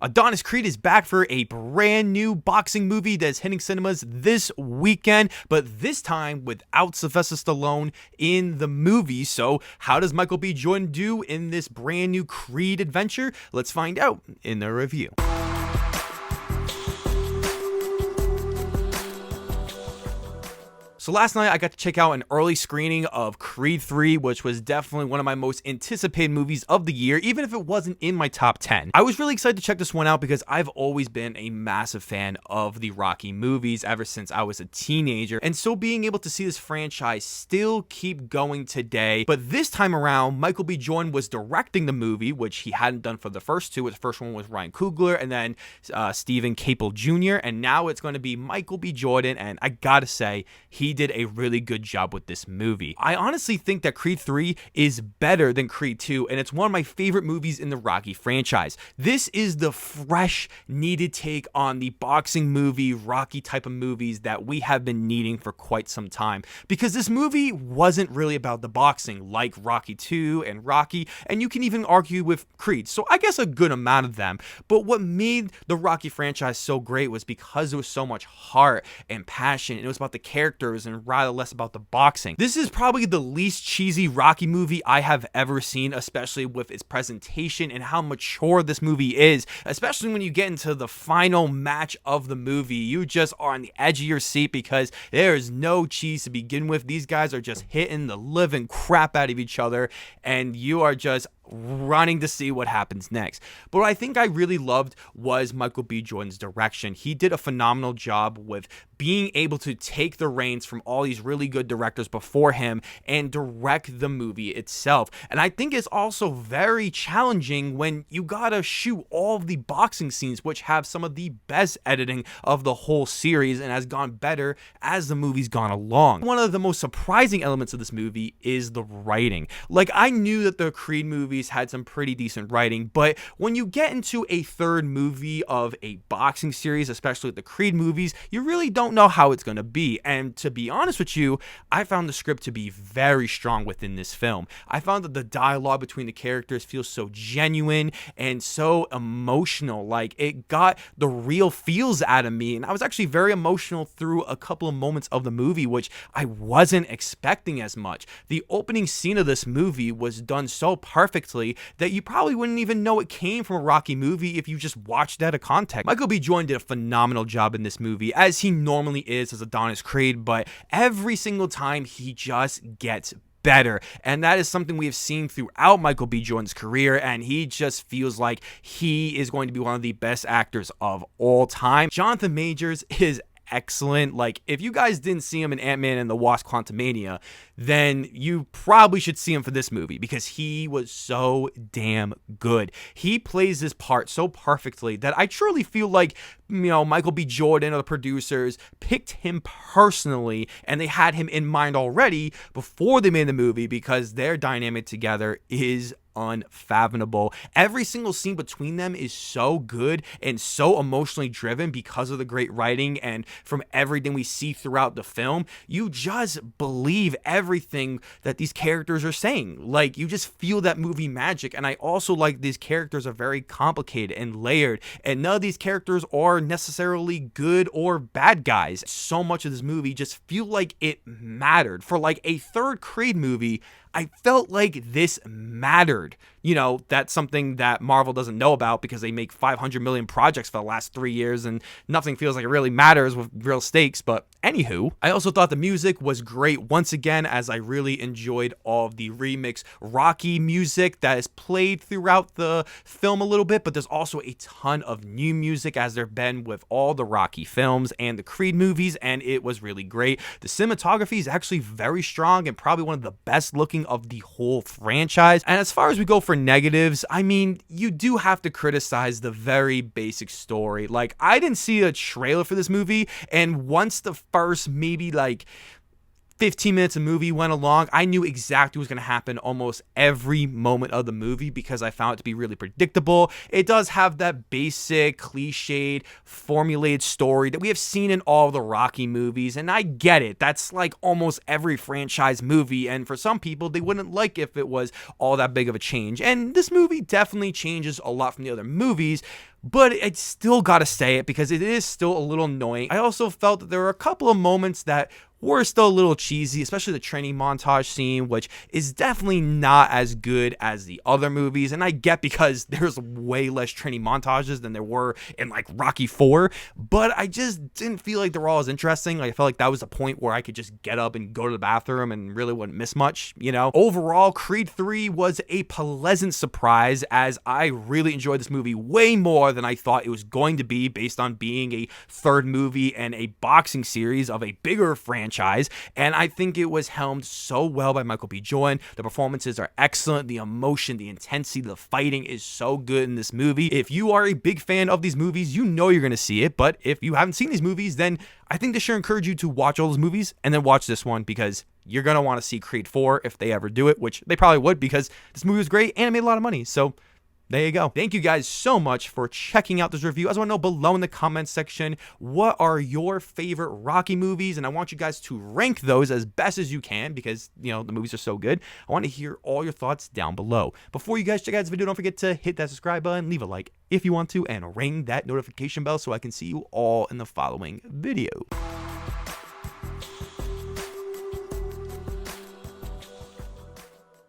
Adonis Creed is back for a brand new boxing movie that's hitting cinemas this weekend, but this time without Sylvester Stallone in the movie. So how does Michael B. Jordan do in this brand new Creed adventure? Let's find out in the review. So last night I got to check out an early screening of Creed 3, which was definitely one of my most anticipated movies of the year, even if it wasn't in my top 10. I was really excited to check this one out because I've always been a massive fan of the Rocky movies ever since I was a teenager, and so being able to see this franchise still keep going today. But this time around, Michael B. Jordan was directing the movie, which he hadn't done for the first two. The first one was Ryan Coogler and then Stephen Caple Jr., and now it's going to be Michael B. Jordan, and I gotta say, he did a really good job with this movie. I honestly think that Creed 3 is better than Creed 2, and it's one of my favorite movies in the Rocky franchise. This is the fresh, needed take on the boxing movie, Rocky type of movies that we have been needing for quite some time, because this movie wasn't really about the boxing like Rocky 2 and Rocky, and you can even argue with Creed, so I guess a good amount of them. But what made the Rocky franchise so great was because there was so much heart and passion, and it was about the characters and rather less about the boxing. This is probably the least cheesy Rocky movie I have ever seen, especially with its presentation and how mature this movie is, especially when you get into the final match of the movie. You just are on the edge of your seat because there is no cheese to begin with. These guys are just hitting the living crap out of each other, and you are just running to see what happens next. But what I think I really loved was Michael B. Jordan's direction. He did a phenomenal job with being able to take the reins from all these really good directors before him and direct the movie itself. And I think it's also very challenging when you gotta shoot all of the boxing scenes, which have some of the best editing of the whole series and has gone better as the movie's gone along. One of the most surprising elements of this movie is the writing. Like, I knew that the Creed movies had some pretty decent writing, but when you get into a third movie of a boxing series, especially the Creed movies, you really don't know how it's going to be. And to be honest with you, I found the script to be very strong within this film. I found that the dialogue between the characters feels so genuine and so emotional. Like, it got the real feels out of me, and I was actually very emotional through a couple of moments of the movie, which I wasn't expecting as much. The opening scene of this movie was done so perfectly that you probably wouldn't even know it came from a Rocky movie if you just watched it out of context. Michael B. Jordan did a phenomenal job in this movie, as he normally is as Adonis Creed, but every single time he just gets better, and that is something we have seen throughout Michael B. Jordan's career, and he just feels like he is going to be one of the best actors of all time. Jonathan Majors is excellent. Like, if you guys didn't see him in Ant-Man and the Wasp: Quantumania, then you probably should see him for this movie because he was so damn good. He plays this part so perfectly that I truly feel like, Michael B. Jordan or the producers picked him personally, and they had him in mind already before they made the movie because their dynamic together is unfathomable. Every single scene between them is so good and so emotionally driven because of the great writing, and from everything we see throughout the film, you just believe everything that these characters are saying. Like, you just feel that movie magic. And I also like these characters are very complicated and layered, and none of these characters are necessarily good or bad guys. So much of this movie just feel like it mattered. For like a third Creed movie, I felt like this mattered. That's something that Marvel doesn't know about because they make 500 million projects for the last 3 years and nothing feels like it really matters with real stakes. But anywho, I also thought the music was great once again, as I really enjoyed all of the remix Rocky music that is played throughout the film a little bit, but there's also a ton of new music as there been with all the Rocky films and the Creed movies, and it was really great. The cinematography is actually very strong and probably one of the best looking of the whole franchise. And as far as we go for negatives, I mean, you do have to criticize the very basic story. Like, I didn't see a trailer for this movie, and once the first maybe like 15 minutes of movie went along, I knew exactly what was going to happen almost every moment of the movie because I found it to be really predictable. It does have that basic, cliched, formulated story that we have seen in all the Rocky movies, and I get it. That's like almost every franchise movie, and for some people, they wouldn't like if it was all that big of a change. And this movie definitely changes a lot from the other movies, but I still gotta say it because it is still a little annoying. I also felt that there were a couple of moments that were still a little cheesy, especially the training montage scene, which is definitely not as good as the other movies. And I get because there's way less training montages than there were in like Rocky 4, but I just didn't feel like they were all as interesting. Like I felt like that was a point where I could just get up and go to the bathroom and really wouldn't miss much, you know? Overall, Creed 3 was a pleasant surprise as I really enjoyed this movie way more than I thought it was going to be based on being a third movie and a boxing series of a bigger franchise. And I think it was helmed so well by Michael B. Jordan. The performances are excellent. The emotion, the intensity, the fighting is so good in this movie. If you are a big fan of these movies, you know you're going to see it. But if you haven't seen these movies, then I think this should encourage you to watch all those movies and then watch this one because you're going to want to see Creed 4 if they ever do it, which they probably would because this movie was great and it made a lot of money. So there you go. Thank you guys so much for checking out this review. I just want to know below in the comments section, what are your favorite Rocky movies? And I want you guys to rank those as best as you can because, you know, the movies are so good. I want to hear all your thoughts down below. Before you guys check out this video, don't forget to hit that subscribe button, leave a like if you want to, and ring that notification bell so I can see you all in the following video.